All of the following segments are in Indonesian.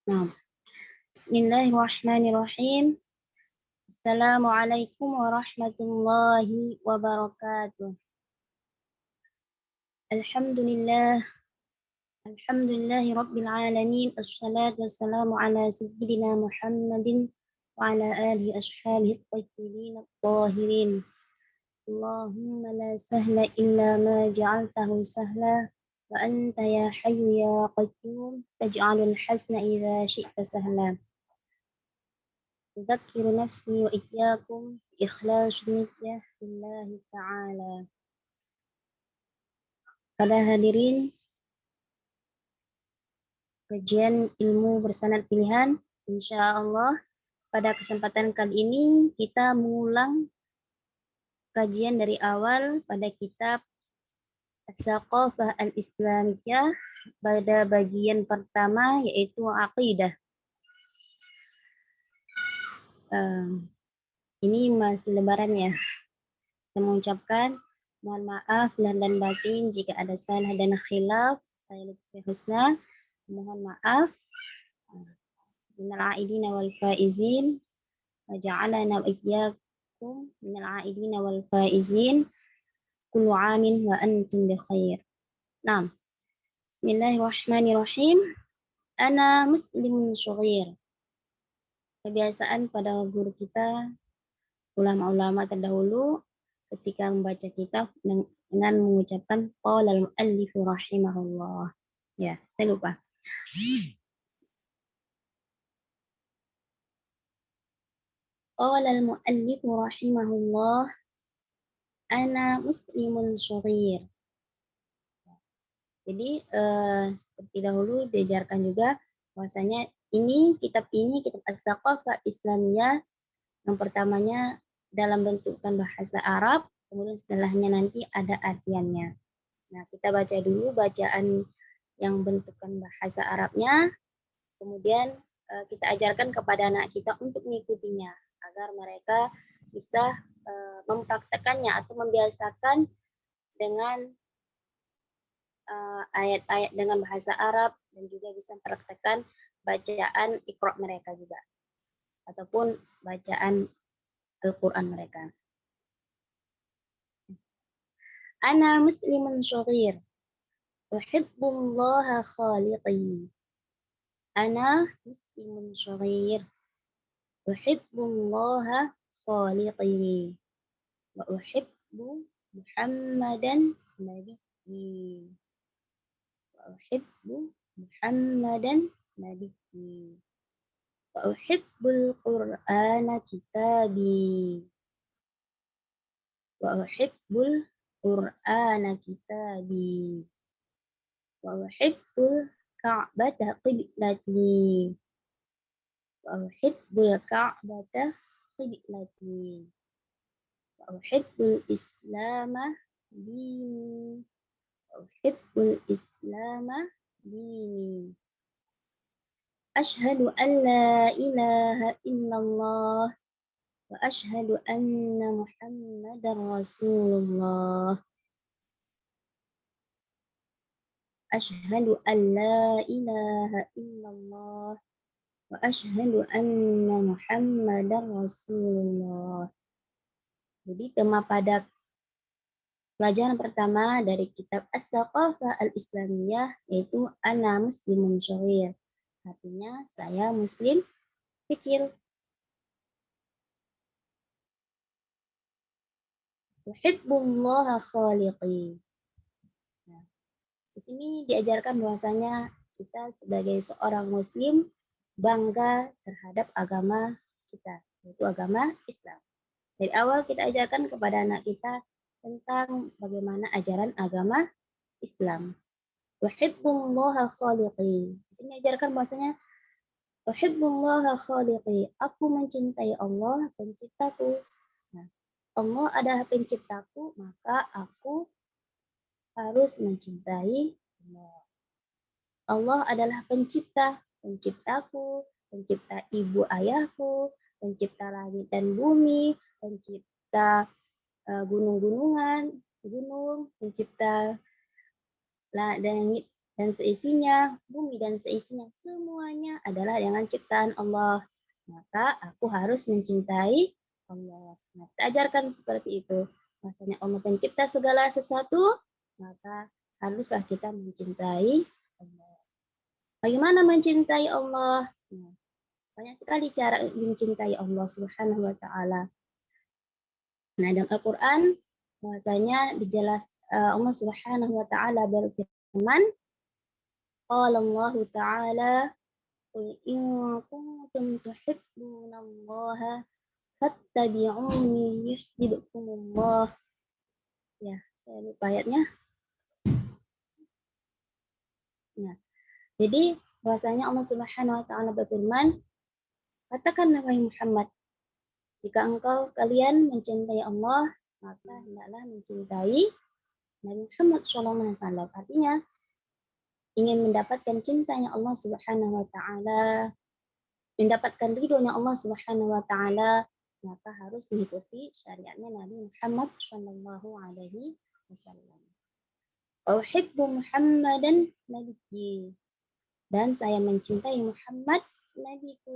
Nah, Bismillahirrahmanirrahim. Assalamualaikum warahmatullahi wabarakatuh. Alhamdulillah, alhamdulillahi rabbil alamin. Assalatu wassalamu ala sayyidina Muhammadin wa ala alihi ashabihi at-tayyibin at-tahirin. Allahumma la sahla illa ma ja'altahu sahla wa anta ya hayyu ya qayyum taj'alul hazna idza syi'ta sahla. أذكر نفسي وإياكم بإخلاص النية لله تعالى. Pada hadirin kajian ilmu bersanad pilihan, insya Allah pada kesempatan kali ini kita mengulang kajian dari awal pada kitab As-Saqafah Al-Islamiyah pada bagian pertama yaitu Aqidah. Ini masih lebaran ya. Saya mengucapkan mohon maaf lahir dan batin jika ada salah dan khilaf. Saya Lutfi Husna. Mohon maaf. Minal aidina wal faizin. Wa ja'alana wa iyyakum minal aidina wal faizin. Kullu amin wa antum bi khair. Nah, Bismillahirrahmanirrahim. Ana muslimun syughir. Kebiasaan pada guru kita, ulama-ulama terdahulu, ketika membaca kitab dengan mengucapkan qala al-muallif rahimahullah. Ya, saya lupa. Qala al-muallif rahimahullah ana muslimun syughir. Jadi seperti dahulu diajarkan juga bahwasanya kitab Al-Saqafah Islamiyah yang pertamanya dalam bentukan bahasa Arab, kemudian setelahnya nanti ada artiannya. Nah, kita baca dulu bacaan yang bentukan bahasa Arabnya, kemudian kita ajarkan kepada anak kita untuk mengikutinya, agar mereka bisa mempraktekannya atau membiasakan dengan ayat-ayat dengan bahasa Arab dan juga bisa mempraktekkan bacaan Iqra mereka juga, ataupun bacaan Al-Quran mereka. Ana muslimun syughir. Uhibbullaha khaliqi. Ana muslimun syughir. Uhibbullaha khaliqi. Wa uhibbu Muhammadan nabiyyi. Wa uhibbu Muhammadan nabiyyi. Wa uhibbul Qur'ana kitabi. Wa uhibbul Qur'ana kitabi. Wa uhibbul Ka'bata qiblati. Wa uhibbul Ka'bata qiblati. Wa uhibbul Islama dini. Wa uhibbul Islama dini. Ashhadu an la ilaha illallah wa ashhadu anna Muhammadar Rasulullah. Ashhadu an la ilaha illallah wa ashhadu anna Muhammadar Rasulullah. Jadi tema pada pelajaran pertama dari kitab As-Saqafah Al-Islamiyah yaitu ana muslimun syughir. Artinya saya muslim kecil. Uhibbullaha khaliqi. Nah, di sini diajarkan bahwasanya kita sebagai seorang muslim bangga terhadap agama kita, yaitu agama Islam. Dari awal kita ajarkan kepada anak kita tentang bagaimana ajaran agama Islam. Uhibbullaha khaliqi. Di sini ajarkan bahwasanya uhibbullaha khaliqi. Aku mencintai Allah penciptaku. Nah, Allah adalah penciptaku, maka aku harus mencintai Allah. Allah adalah penciptaku, pencipta ibu ayahku, pencipta langit dan bumi, pencipta gunung-gunungan, pencipta langit dan seisinya, bumi dan seisinya, semuanya adalah dengan ciptaan Allah. Maka aku harus mencintai Allah. Nah, kita ajarkan seperti itu. Maksudnya Allah pencipta segala sesuatu, maka haruslah kita mencintai Allah. Bagaimana mencintai Allah? Nah, banyak sekali cara mencintai Allah Subhanahu wa taala. Nah, dalam Al-Qur'an bahwasanya dijelas Allah Subhanahu wa taala berfirman, qala Allah taala, qul in kuntum tuhibbunallaha fattabi'uni yuhibbukumullah. Ya, saya lupa ayatnya. Nah, jadi bahwasanya Allah Subhanahu wa taala berfirman, katakanlah wahai Muhammad, jika kalian mencintai Allah, maka hendaklah mencintai Nabi Muhammad SAW. Artinya, ingin mendapatkan cintanya Allah Subhanahu wa taala, mendapatkan ridhonya Allah Subhanahu wa taala, maka harus mengikuti syariatnya Nabi Muhammad sallallahu alaihi wasallam. Uhibbu Muhammadan nabiyyi, dan saya mencintai Muhammad nabiku.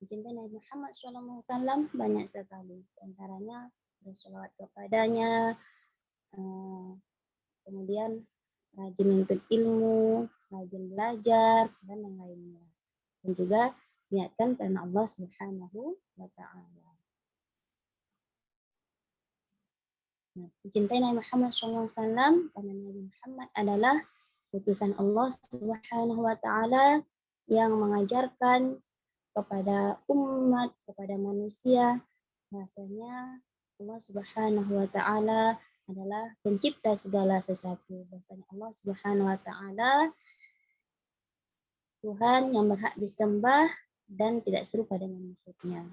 Mencintai Nabi Muhammad sallallahu alaihi wasallam banyak sekali, antaranya bersolawat kepadanya, kemudian rajin menuntut ilmu, rajin belajar, dan yang lainnya. Dan juga niatkan karena Allah Subhanahu wa taala. Nah, mencintai Nabi Muhammad SAW karena Nabi Muhammad adalah utusan Allah Subhanahu wa taala yang mengajarkan kepada umat, kepada manusia bahwasanya Allah Subhanahu wa taala adalah pencipta segala sesuatu. Bahwasanya Allah Subhanahu wa taala Tuhan yang berhak disembah dan tidak serupa dengan makhluknya.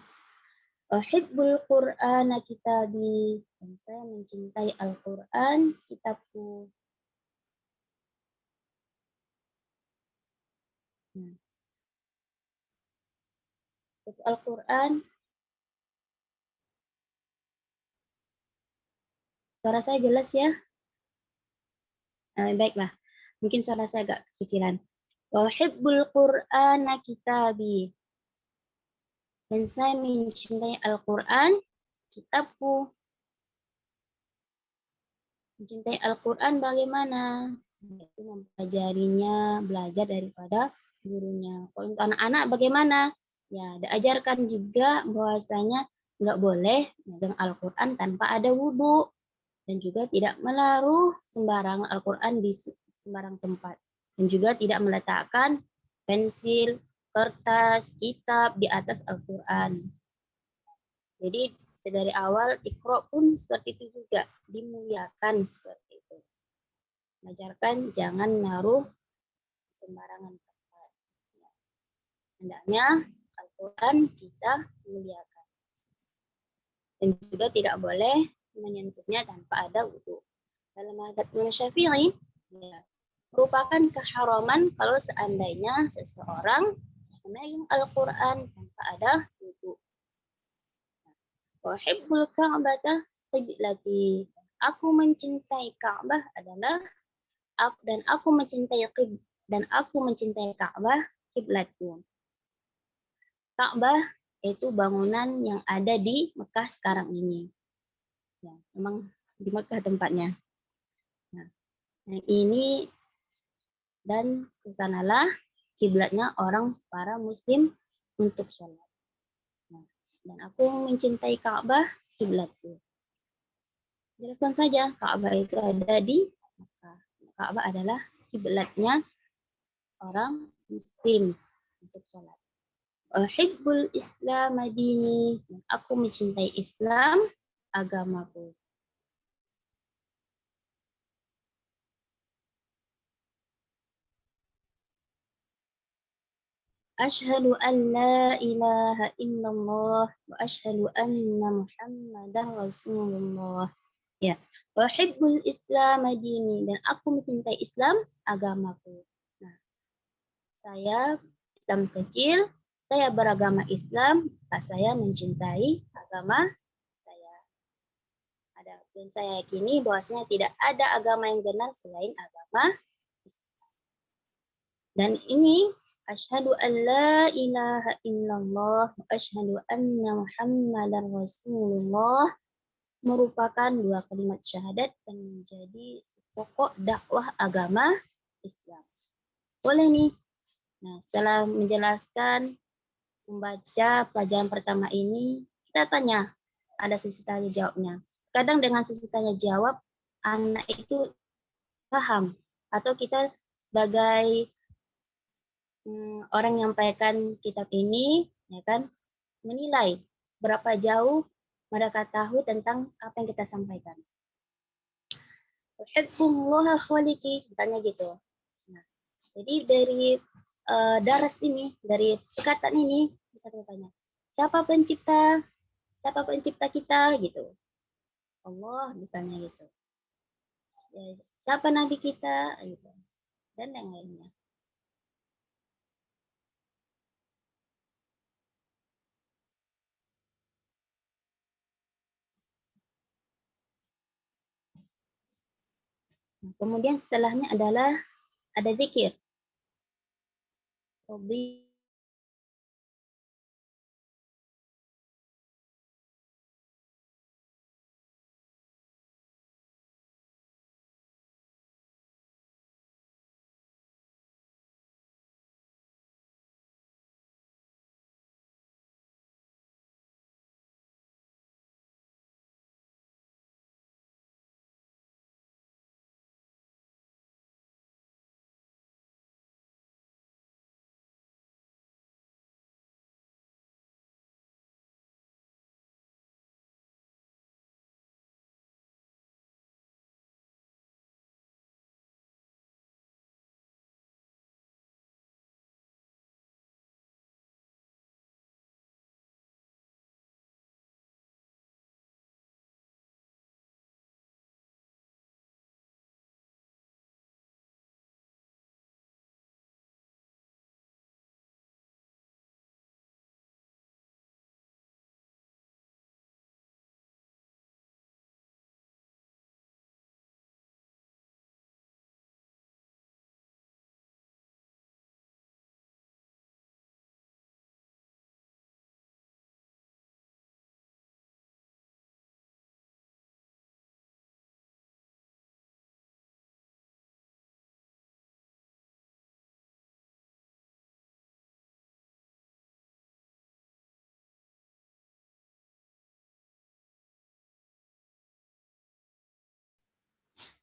Uhibbul Qur'ana kitabi, dan saya mencintai Al-Qur'an kitabku. Nah, itu Al-Qur'an. Suara saya jelas ya? Baiklah, mungkin suara saya agak kecilan. Uhibbul Qur'ana kitabi, dan saya mencintai Al-Qur'an kitabku. Mencintai Al-Quran bagaimana? Yaitu mempelajarinya, belajar daripada gurunya. Kalau untuk anak-anak bagaimana? Ya, diajarkan juga bahwasanya nggak boleh megang Al-Quran tanpa ada wudhu. Dan juga tidak menaruh sembarangan Al-Quran di sembarang tempat. Dan juga tidak meletakkan pensil, kertas, kitab di atas Al-Quran. Jadi dari awal Iqra pun seperti itu juga, dimuliakan seperti itu. Mengajarkan jangan naruh sembarangan tempat. Hendaknya Al-Quran kita muliakan. Dan juga tidak boleh menyentuhnya tanpa ada wudhu. Dalam mazhab Imam Syafi'i, ya, merupakan keharaman kalau seandainya seseorang memegang Al-Quran tanpa ada wudhu. Uhibbul Ka'bata qiblati. Aku mencintai Ka'bah adalah dan aku mencintai Ka'bah kiblatku. Ka'bah itu bangunan yang ada di Mekah sekarang ini. Ya, memang di Mekah tempatnya. Nah, yang ini dan kesanalah kiblatnya orang para muslim untuk sholat. Nah, dan aku mencintai Ka'bah kiblatku. Jelaskan saja, Ka'bah itu ada di Mekah. Ka'bah adalah kiblatnya orang muslim untuk sholat. Uhibbul Islam dini, aku mencintai Islam agamaku. Asyhadu an la ilaha illallah wa asyhadu anna Muhammadan Rasulullah. Ya, uhibbul Islam dini, dan aku mencintai Islam agamaku. Nah, saya Islam kecil, saya beragama Islam, maka saya mencintai agama saya. Dan saya yakini bahwasanya tidak ada agama yang benar selain agama Islam. Dan ini asyhadu an la ilaha illallah wa asyhadu anna Muhammadar Rasulullah merupakan dua kalimat syahadat dan menjadi pokok dakwah agama Islam. Boleh nih. Nah, setelah menjelaskan membaca pelajaran pertama ini, kita tanya, ada sesi tanya jawabnya. Kadang dengan sesi tanya jawab, anak itu paham, atau kita sebagai orang yang menyampaikan kitab ini, ya kan, menilai seberapa jauh mereka tahu tentang apa yang kita sampaikan. Uhibbullah khaliki, misalnya gitu. Nah, jadi dari daras ini, dari perkataan ini bisa kita tanya, siapa pencipta? Siapa pencipta kita gitu? Allah misalnya gitu. Siapa nabi kita gitu. Dan yang lainnya. Nah, kemudian setelahnya adalah ada zikir. Hobi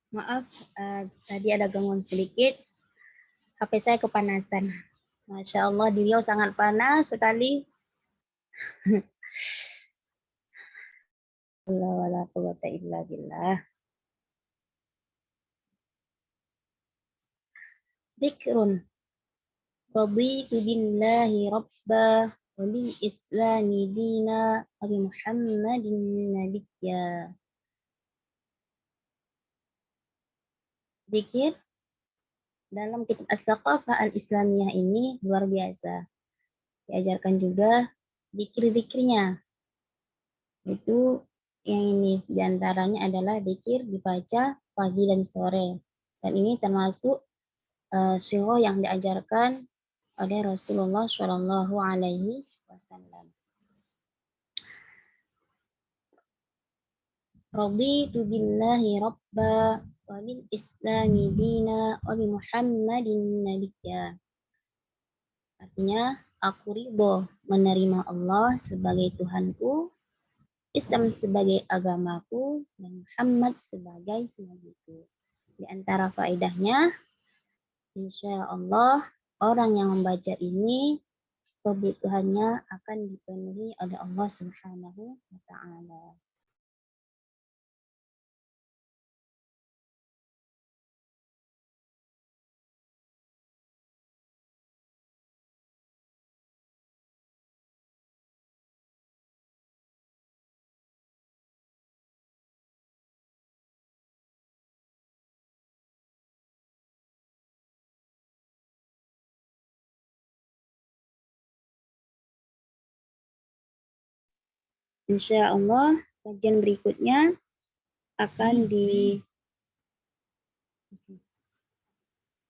Maaf, tadi ada gangguan sedikit. HP saya kepanasan. Masya Allah, di Riau sangat panas sekali. Allah wala quwata illa billah. Dzikrun. Raditu billahi rabba wa bil islami dina wa bi Muhammadin nabiyya. Zikir dalam kitab Al-Thaqafah Al-Islamiyah ini luar biasa. Diajarkan juga zikir-zikirnya. Itu yang ini diantaranya adalah zikir dibaca pagi dan sore. Dan ini termasuk surah yang diajarkan oleh Rasulullah Shallallahu Alaihi Wasallam. Raditu billahi rabba wa bil islami dina wa bi Muhammadin nabiyya. Artinya, aku ridho menerima Allah sebagai Tuhanku, Islam sebagai agamaku, dan Muhammad sebagai nabiku. Di antara faedahnya, insya Allah orang yang membaca ini kebutuhannya akan dipenuhi oleh Allah Subhanahu wa Ta'ala. Insya Allah kajian berikutnya akan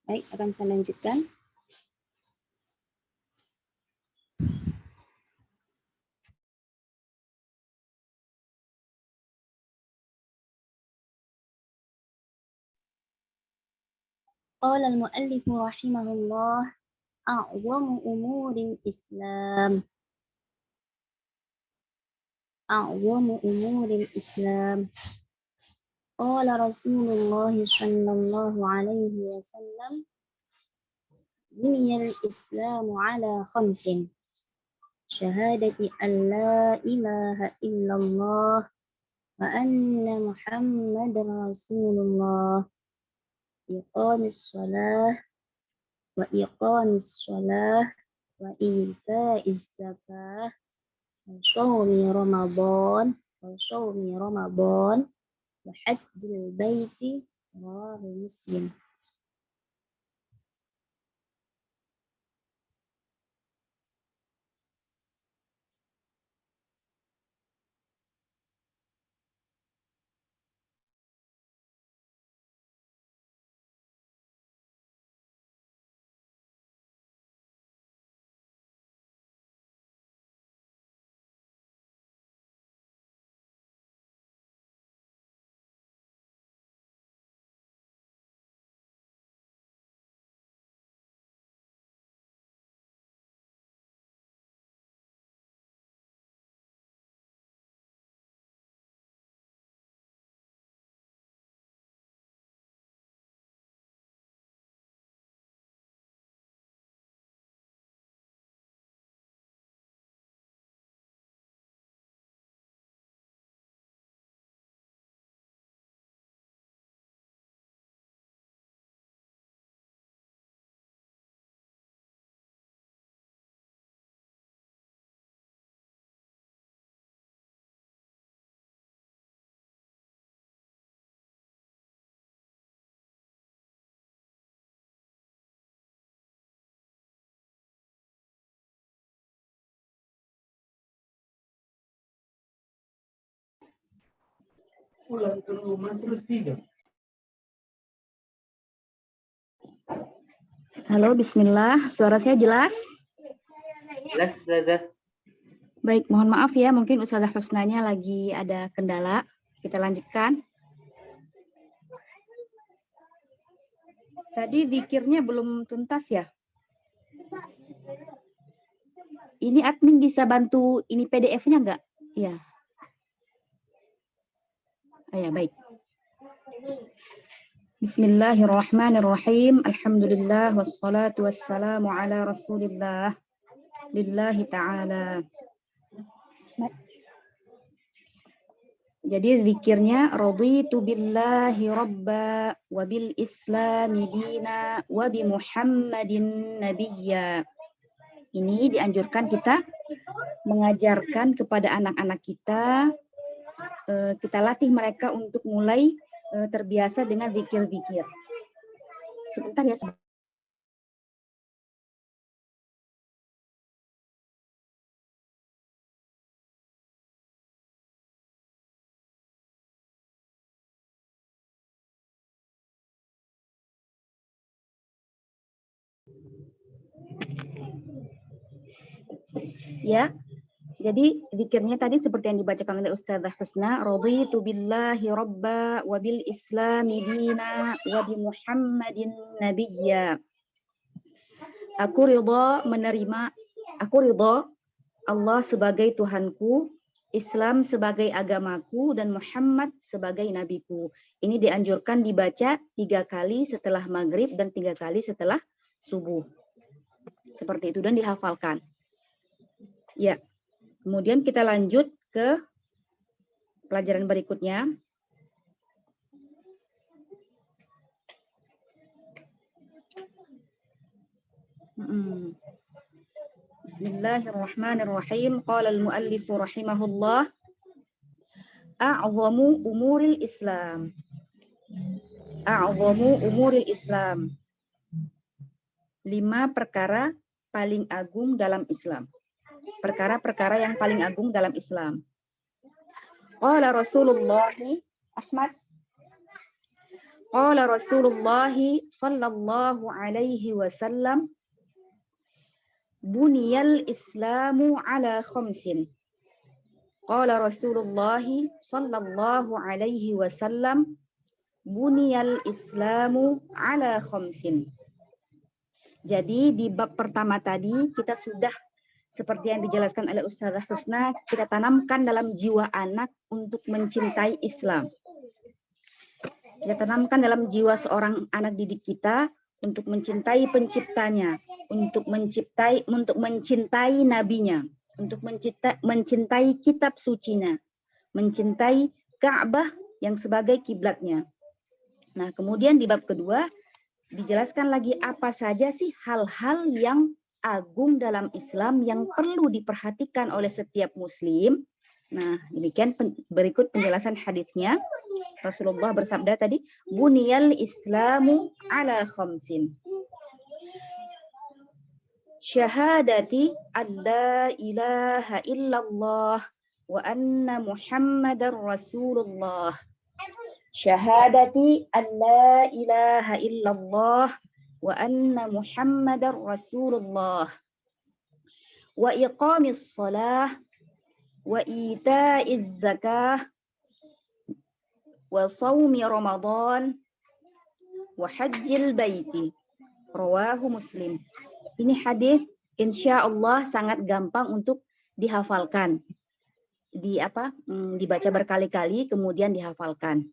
baik, akan saya lanjutkan. قال المؤلف رحمه الله أعظم أمور الإسلام قال رسول الله صلى الله عليه وسلم بني الإسلام على 5 شهادة أن لا إله إلا الله وأن محمد رسول الله وإقام الصلاة وإيتاء الزكاة وصوم رمضان وحج البيت رواه مسلم. Halo, bismillah. Suara saya jelas? Jelas, Ustazah. Baik, mohon maaf ya, mungkin Ustazah Husnanya lagi ada kendala. Kita lanjutkan. Tadi zikirnya belum tuntas ya? Ini admin bisa bantu ini PDF-nya enggak? Iya. Ya, baik. Bismillahirrahmanirrahim. Alhamdulillah wassalatu wassalamu ala Rasulillah. Lillahi ta'ala. Jadi zikirnya raditu billahi rabba wa bil islami dina wa bi Muhammadin nabiyya. Ini dianjurkan kita mengajarkan kepada anak-anak kita, kita latih mereka untuk mulai terbiasa dengan zikir-zikir. Sebentar ya. Ya, jadi zikirnya tadi seperti yang dibacakan oleh Ustazah Husna, raditu billahi rabba wa bil islami dina wa bi Muhammadin nabiyya. Aku ridha Allah sebagai Tuhanku, Islam sebagai agamaku, dan Muhammad sebagai nabiku. Ini dianjurkan dibaca 3 kali setelah maghrib dan 3 kali setelah subuh. Seperti itu dan dihafalkan. Ya, kemudian kita lanjut ke pelajaran berikutnya. Bismillahirrahmanirrahim. Qala al-muallif rahimahullah. A'zamu umuril Islam. A'zamu umuril Islam. 5 perkara paling agung dalam Islam. Perkara-perkara yang paling agung dalam Islam. Qala Rasulullah, Ahmad Qala Rasulullah sallallahu alaihi wasallam, buniyal Islamu ala khamsin. Qala Rasulullah sallallahu alaihi wasallam, buniyal Islamu ala khamsin. Jadi di bab pertama tadi kita sudah seperti yang dijelaskan oleh Ustazah Husna, kita tanamkan dalam jiwa anak untuk mencintai Islam. Kita tanamkan dalam jiwa seorang anak didik kita untuk mencintai penciptanya, untuk mencintai nabinya, untuk mencintai kitab sucinya, mencintai Ka'bah yang sebagai kiblatnya. Nah, kemudian di bab kedua dijelaskan lagi apa saja sih hal-hal yang agung dalam Islam yang perlu diperhatikan oleh setiap muslim. Nah, demikian berikut penjelasan hadisnya. Rasulullah bersabda tadi, buniyal Islamu ala khamsin. Syahadati an la ilaha illallah wa anna Muhammadar Rasulullah. Syahadati an la ilaha illallah wa anna Muhammadar Rasulullah. Wa iqamis salah wa ita'iz zakah wa sawmi Ramadan wa hajjil baiti. Rawahu Muslim. Ini hadis insya Allah sangat gampang untuk dihafalkan. Dibaca berkali-kali kemudian dihafalkan.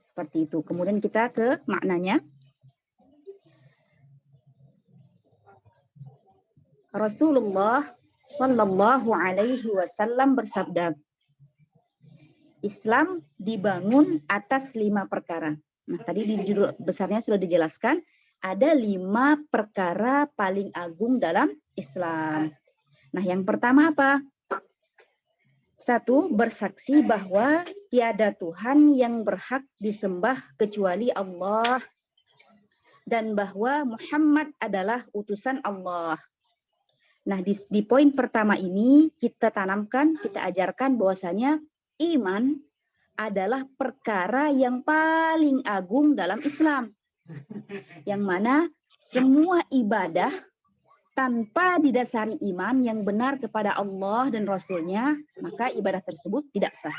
Seperti itu. Kemudian kita ke maknanya. Rasulullah Sallallahu Alaihi Wasallam bersabda, Islam dibangun atas 5 perkara. Nah, tadi di judul besarnya sudah dijelaskan, ada 5 perkara paling agung dalam Islam. Nah, yang pertama apa? 1, bersaksi bahwa tiada Tuhan yang berhak disembah kecuali Allah dan bahwa Muhammad adalah utusan Allah. Nah, di poin pertama ini kita tanamkan, kita ajarkan bahwasanya iman adalah perkara yang paling agung dalam Islam. Yang mana semua ibadah tanpa didasari iman yang benar kepada Allah dan Rasulnya, maka ibadah tersebut tidak sah.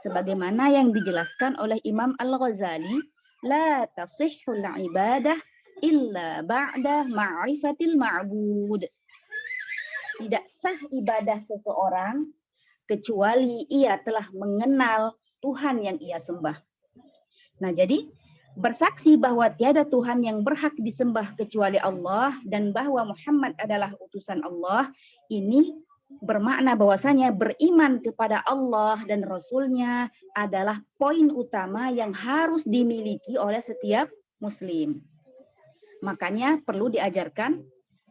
Sebagaimana yang dijelaskan oleh Imam Al-Ghazali, la tasihhul ibadah illa ba'da ma'rifatil ma'bud. Tidak sah ibadah seseorang kecuali ia telah mengenal Tuhan yang ia sembah. Nah, jadi bersaksi bahwa tiada Tuhan yang berhak disembah kecuali Allah dan bahwa Muhammad adalah utusan Allah, ini bermakna bahwasanya beriman kepada Allah dan Rasulnya adalah poin utama yang harus dimiliki oleh setiap muslim. Makanya perlu diajarkan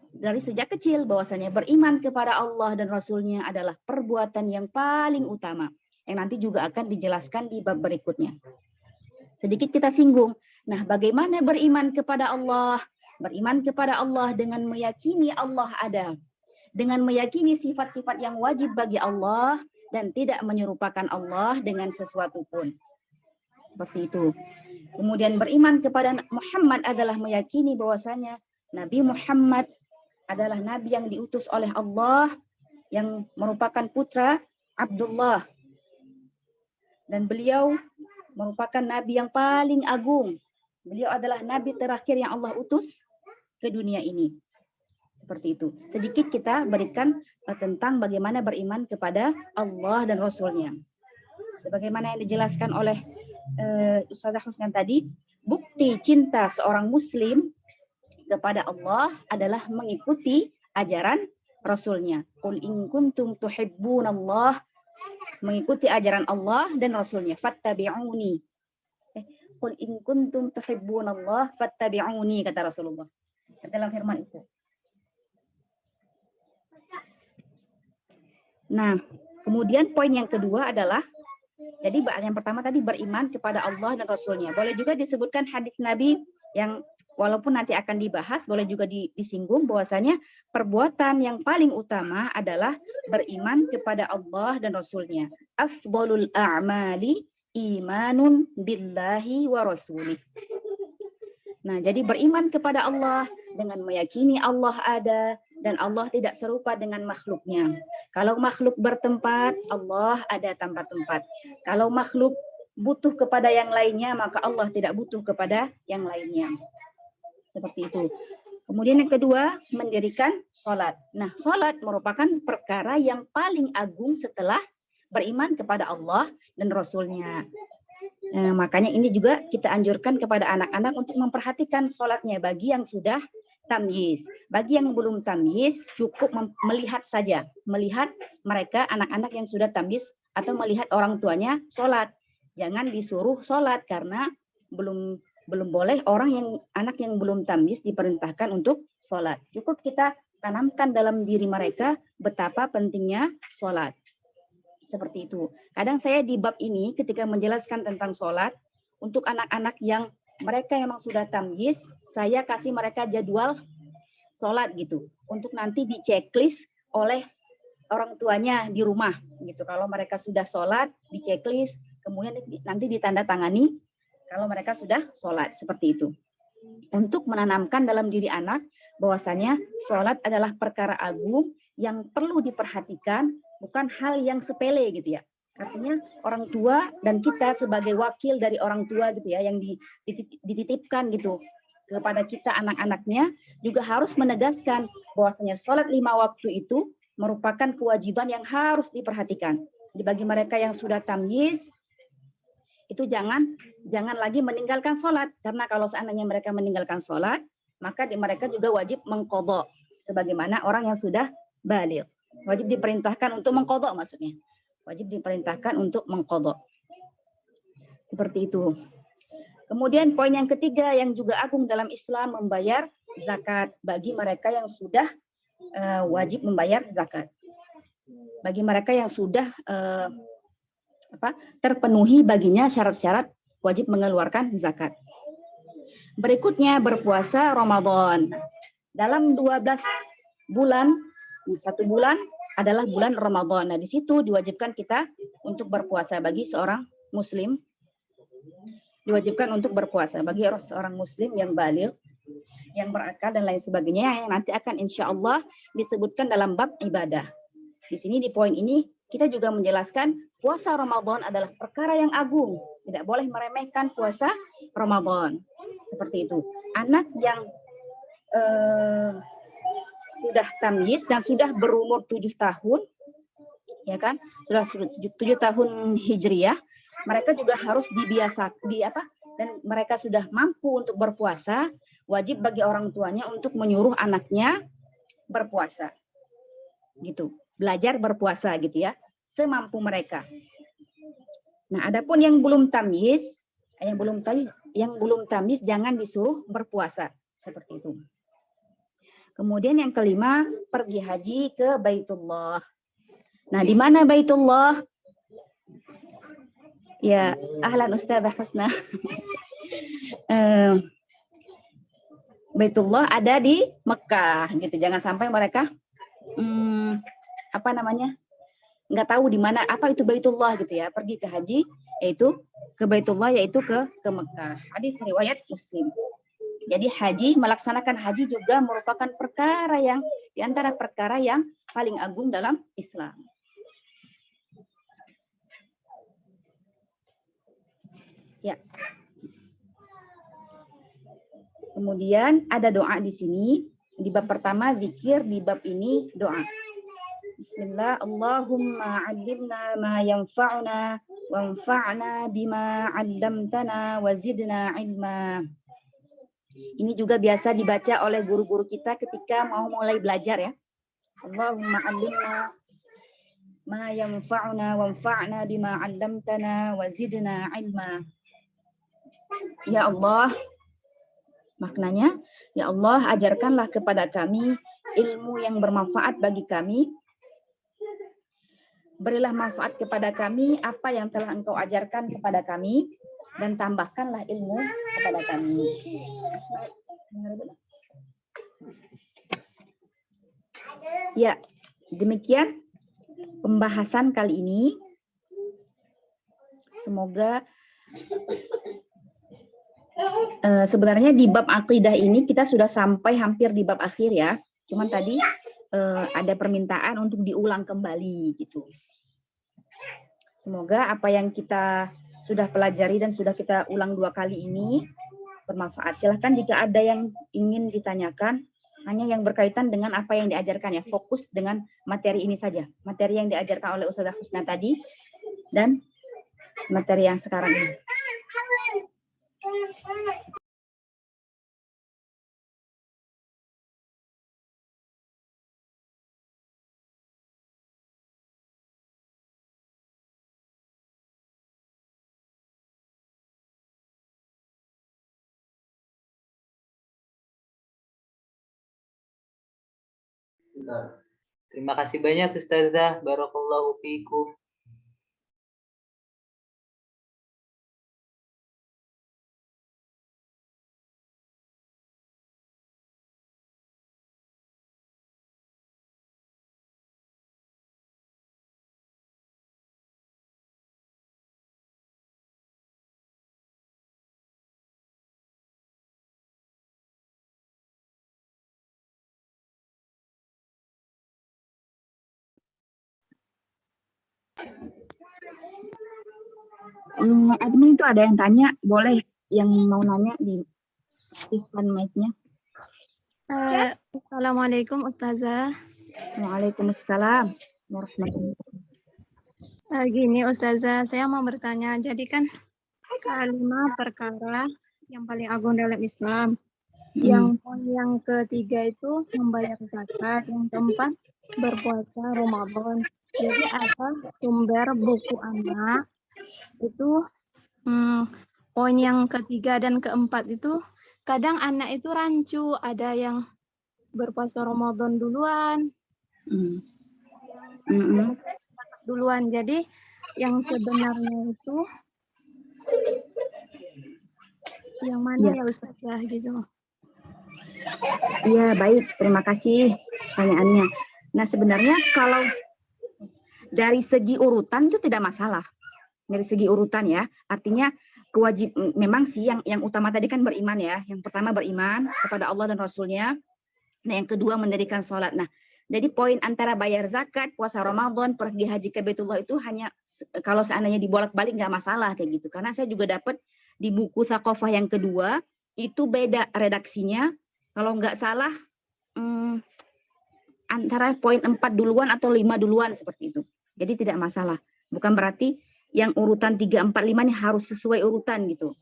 dari sejak kecil bahwasanya beriman kepada Allah dan Rasulnya adalah perbuatan yang paling utama, yang nanti juga akan dijelaskan di bab berikutnya. Sedikit kita singgung. Nah, bagaimana beriman kepada Allah? Beriman kepada Allah dengan meyakini Allah ada, dengan meyakini sifat-sifat yang wajib bagi Allah dan tidak menyerupakan Allah dengan sesuatu pun. Seperti itu. Kemudian beriman kepada Muhammad adalah meyakini bahwasanya Nabi Muhammad adalah nabi yang diutus oleh Allah, yang merupakan putra Abdullah. Dan beliau merupakan nabi yang paling agung. Beliau adalah nabi terakhir yang Allah utus ke dunia ini. Seperti itu. Sedikit kita berikan tentang bagaimana beriman kepada Allah dan Rasulnya. Sebagaimana yang dijelaskan oleh Ustazah Husna tadi, bukti cinta seorang muslim kepada Allah adalah mengikuti ajaran Rasulnya. Qul in kuntum tuhibbunallah, mengikuti ajaran Allah dan Rasulnya. Fattabi'uni. Qul in kuntum tuhibbunallah fattabi'uni, kata Rasulullah. Dalam firman itu. Nah, kemudian poin yang kedua adalah, jadi yang pertama tadi beriman kepada Allah dan Rasulnya. Boleh juga disebutkan hadis Nabi yang walaupun nanti akan dibahas, boleh juga disinggung bahwasanya perbuatan yang paling utama adalah beriman kepada Allah dan Rasulnya. Afdhalul a'mali imanun billahi wa rasulih. Nah, jadi beriman kepada Allah dengan meyakini Allah ada dan Allah tidak serupa dengan makhluknya. Kalau makhluk bertempat, Allah ada tanpa tempat. Kalau makhluk butuh kepada yang lainnya, maka Allah tidak butuh kepada yang lainnya. Seperti itu. Kemudian yang kedua, mendirikan sholat. Nah, sholat merupakan perkara yang paling agung setelah beriman kepada Allah dan Rasul-Nya. Nah, makanya ini juga kita anjurkan kepada anak-anak untuk memperhatikan sholatnya bagi yang sudah tamyiz. Bagi yang belum tamyiz, cukup melihat saja. Melihat mereka, anak-anak yang sudah tamyiz, atau melihat orang tuanya sholat. Jangan disuruh sholat, karena belum boleh anak yang belum tamyiz diperintahkan untuk sholat. Cukup kita tanamkan dalam diri mereka betapa pentingnya sholat. Seperti itu. Kadang saya di bab ini ketika menjelaskan tentang sholat, untuk anak-anak yang mereka memang sudah tamyiz, saya kasih mereka jadwal sholat gitu. Untuk nanti di checklist oleh orang tuanya di rumah gitu. Kalau mereka sudah sholat, di checklist, kemudian nanti ditandatangani kalau mereka sudah sholat. Seperti itu. Untuk menanamkan dalam diri anak bahwasanya sholat adalah perkara agung yang perlu diperhatikan, bukan hal yang sepele gitu ya. Artinya orang tua dan kita sebagai wakil dari orang tua gitu ya, yang dititipkan gitu kepada kita anak-anaknya, juga harus menegaskan bahwasanya sholat 5 waktu itu merupakan kewajiban yang harus diperhatikan. Bagi mereka yang sudah tamyiz, itu jangan lagi meninggalkan sholat, karena kalau seandainya mereka meninggalkan sholat, maka mereka juga wajib mengqadha sebagaimana orang yang sudah baligh. Wajib diperintahkan untuk mengqadha, maksudnya. Wajib diperintahkan untuk mengqadha. Seperti itu. Kemudian poin yang ketiga yang juga agung dalam Islam, membayar zakat bagi mereka yang sudah wajib membayar zakat. Bagi mereka yang sudah terpenuhi baginya syarat-syarat wajib mengeluarkan zakat. Berikutnya berpuasa Ramadan. Dalam 12 bulan, 1 bulan adalah bulan Ramadan. Nah, di situ diwajibkan kita untuk berpuasa bagi seorang muslim. Diwajibkan untuk berpuasa bagi seorang muslim yang baligh, yang berakal dan lain sebagainya, yang nanti akan insya Allah disebutkan dalam bab ibadah. Di sini di poin ini kita juga menjelaskan puasa Ramadan adalah perkara yang agung. Tidak boleh meremehkan puasa Ramadan. Seperti itu. Anak yang sudah tamyiz dan sudah berumur 7 tahun, ya kan? Sudah 7 tahun Hijriyah, mereka juga harus dan mereka sudah mampu untuk berpuasa, wajib bagi orang tuanya untuk menyuruh anaknya berpuasa. Gitu. Belajar berpuasa gitu ya, semampu mereka. Nah, adapun yang belum tamyiz, jangan disuruh berpuasa seperti itu. Kemudian yang kelima, pergi haji ke Baitullah. Nah, di mana Baitullah? Ya, ahlan Ustazah Husna. Baitullah ada di Mekah gitu. Jangan sampai mereka nggak tahu di mana apa itu Baitullah gitu ya. Pergi ke haji yaitu ke Baitullah, yaitu ke Mekah. Hadis riwayat Muslim. Jadi melaksanakan haji juga merupakan perkara yang di antara perkara yang paling agung dalam Islam. Ya. Kemudian ada doa di sini. Di bab pertama zikir, di bab ini doa. Bismillah, Allahumma 'allimna ma yanfa'una wanfa'na bima 'allamtana wa zidna 'ilma. Ini juga biasa dibaca oleh guru-guru kita ketika mau mulai belajar ya. Allahumma 'allimna ma yanfa'una wanfa'na bima 'allamtana wa zidna 'ilma. Ya Allah, maknanya, ya Allah, ajarkanlah kepada kami ilmu yang bermanfaat bagi kami. Berilah manfaat kepada kami apa yang telah Engkau ajarkan kepada kami, dan tambahkanlah ilmu kepada kami. Ya, demikian pembahasan kali ini. Semoga sebenarnya di bab akidah ini kita sudah sampai hampir di bab akhir ya. Cuman tadi ada permintaan untuk diulang kembali gitu. Semoga apa yang kita sudah pelajari dan sudah kita ulang 2 kali ini bermanfaat. Silahkan jika ada yang ingin ditanyakan, hanya yang berkaitan dengan apa yang diajarkan ya. Fokus dengan materi ini saja. Materi yang diajarkan oleh Ustazah Husna tadi dan materi yang sekarang ini. Terima kasih banyak Ustazah. Barakallahu fiikum. Admin itu ada yang tanya, boleh yang mau nanya di aktifkan mic-nya. Assalamualaikum Ustazah. Waalaikumsalam warahmatullahi wabarakatuh. Gini Ustazah, saya mau bertanya. Jadi kan 5 perkara yang paling agung dalam Islam. Yang poin yang ketiga itu membayar zakat, yang keempat berpuasa Ramadan. Jadi apa sumber buku anak itu poin yang ketiga dan keempat itu kadang anak itu rancu, ada yang berpuasa Ramadan duluan, duluan. Jadi yang sebenarnya itu yang mana ya Ustazah gitu? Iya, baik. Terima kasih pertanyaannya. Nah, sebenarnya kalau dari segi urutan itu tidak masalah. Dari segi urutan ya, artinya memang sih yang utama tadi kan beriman ya. Yang pertama beriman kepada Allah dan Rasulnya. Nah, yang kedua mendirikan sholat. Nah, jadi poin antara bayar zakat, puasa Ramadan, pergi haji ke Baitullah itu hanya kalau seandainya dibolak-balik nggak masalah kayak gitu. Karena saya juga dapat di buku Thaqafah yang kedua itu beda redaksinya. Kalau nggak salah antara poin 4 duluan atau 5 duluan seperti itu. Jadi tidak masalah. Bukan berarti yang urutan 3, 4, 5 ini harus sesuai urutan gitu.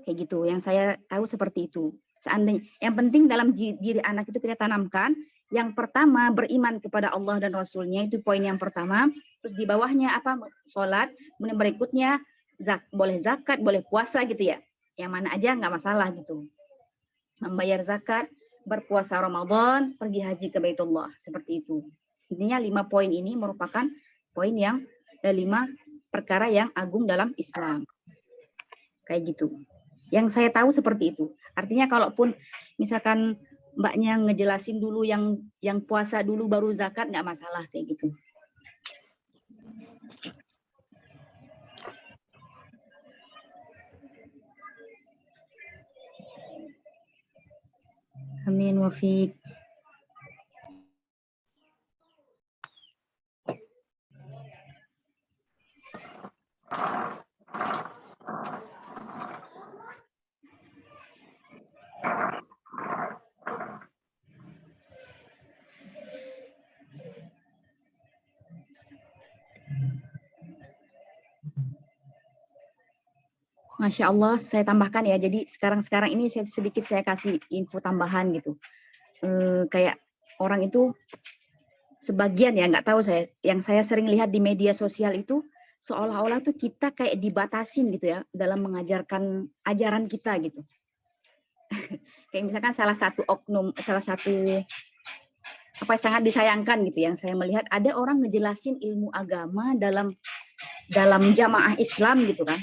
Kayak gitu. Yang saya tahu seperti itu. Seandainya yang penting dalam diri anak itu kita tanamkan. Yang pertama beriman kepada Allah dan Rasulnya, itu poin yang pertama. Terus di bawahnya apa? Sholat. Kemudian berikutnya boleh zakat, boleh puasa gitu ya. Yang mana aja nggak masalah gitu. Membayar zakat, berpuasa Ramadan, pergi haji ke Baitullah, seperti itu. Intinya 5 poin ini merupakan poin yang 5 perkara yang agung dalam Islam. Kayak gitu. Yang saya tahu seperti itu. Artinya kalaupun misalkan mbaknya ngejelasin dulu yang puasa dulu baru zakat, nggak masalah kayak gitu. Amin wa fiik. Masya Allah, saya tambahkan ya. Jadi sekarang ini sedikit saya kasih info tambahan gitu. Kayak orang itu sebagian ya, nggak tahu saya. Yang saya sering lihat di media sosial itu seolah-olah tuh kita kayak dibatasin gitu ya dalam mengajarkan ajaran kita gitu. Kayak misalkan salah satu apa sangat disayangkan gitu yang saya melihat ada orang ngejelasin ilmu agama dalam jamaah Islam gitu kan.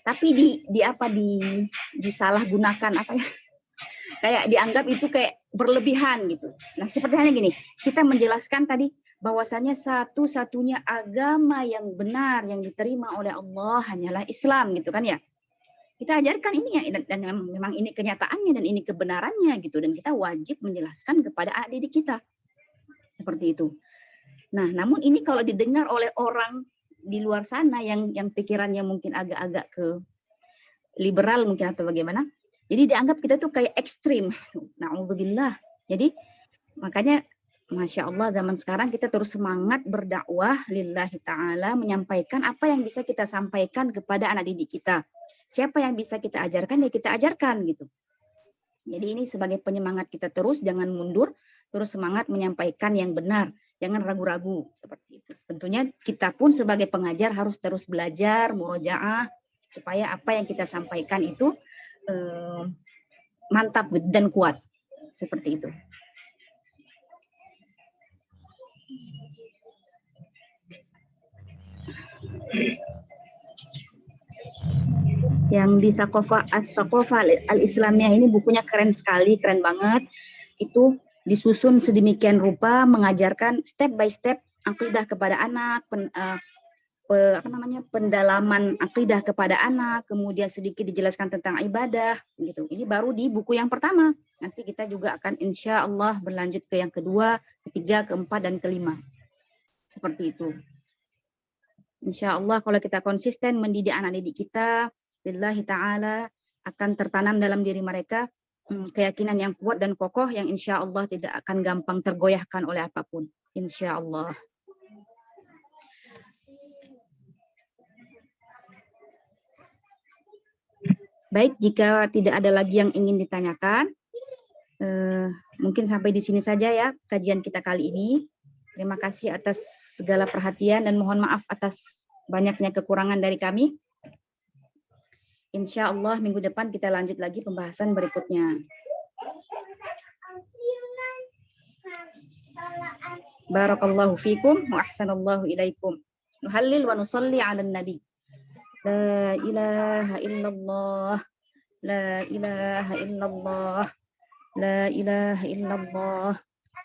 Tapi disalahgunakan apa ya? Kayak dianggap itu kayak berlebihan gitu. Nah, seperti halnya gini, kita menjelaskan tadi bahwasanya satu-satunya agama yang benar yang diterima oleh Allah hanyalah Islam gitu kan ya. Kita ajarkan ini ya, dan memang ini kenyataannya dan ini kebenarannya gitu, dan kita wajib menjelaskan kepada anak didik kita seperti itu. Nah, namun ini kalau didengar oleh orang di luar sana yang pikirannya mungkin agak-agak ke liberal mungkin atau bagaimana, jadi dianggap kita tuh kayak ekstrim. Na'udzubillah. Jadi makanya Masya Allah zaman sekarang kita terus semangat berdakwah lillahi ta'ala, menyampaikan apa yang bisa kita sampaikan kepada anak didik kita. Siapa yang bisa kita ajarkan, ya kita ajarkan gitu. Jadi ini sebagai penyemangat kita terus, jangan mundur, terus semangat menyampaikan yang benar, jangan ragu-ragu seperti itu. Tentunya kita pun sebagai pengajar harus terus belajar, murojaah, supaya apa yang kita sampaikan itu mantap dan kuat, seperti itu. Yang di Saqofah Al-Islamiyah ini bukunya keren sekali, keren banget. Itu disusun sedemikian rupa, mengajarkan step by step akidah kepada anak, pendalaman akidah kepada anak, kemudian sedikit dijelaskan tentang ibadah, gitu. Ini baru di buku yang pertama. Nanti kita juga akan insya Allah berlanjut ke yang kedua, ketiga, keempat, dan kelima. Seperti itu. Insya Allah kalau kita konsisten mendidik anak didik kita, lillahi ta'ala, akan tertanam dalam diri mereka keyakinan yang kuat dan kokoh yang insya Allah tidak akan gampang tergoyahkan oleh apapun. Insya Allah. Baik, jika tidak ada lagi yang ingin ditanyakan, mungkin sampai di sini saja ya kajian kita kali ini. Terima kasih atas segala perhatian dan mohon maaf atas banyaknya kekurangan dari kami. Insya Allah minggu depan kita lanjut lagi pembahasan berikutnya. Barakallahu fikum wa ahsanallahu ilaikum. Nuhallil wa nusalli ala nabi. La ilaha illallah. La ilaha illallah. La ilaha illallah.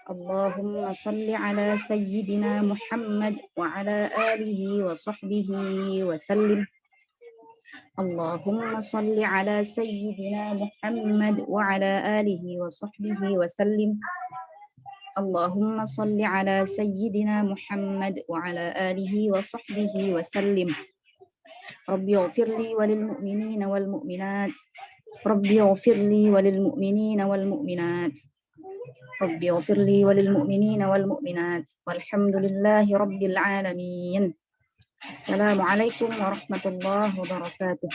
Allahumma salli ala sayyidina Muhammad wa ala alihi wa sahbihi wa sallim. Allahumma salli ala sayyidina Muhammad wa ala alihi wa sahbihi wa sallim. Allahumma salli ala sayyidina Muhammad wa ala alihi wa sahbihi wa sallim. Rabbi ighfirli walil mu'minina wal mu'minat. Rabbi ighfirli walil mu'minina wal mu'minat. Rabbi ighfirli walil mu'minina wal mu'minat. Walhamdulillahi rabbil alamin. Assalamualaikum warahmatullahi wabarakatuh.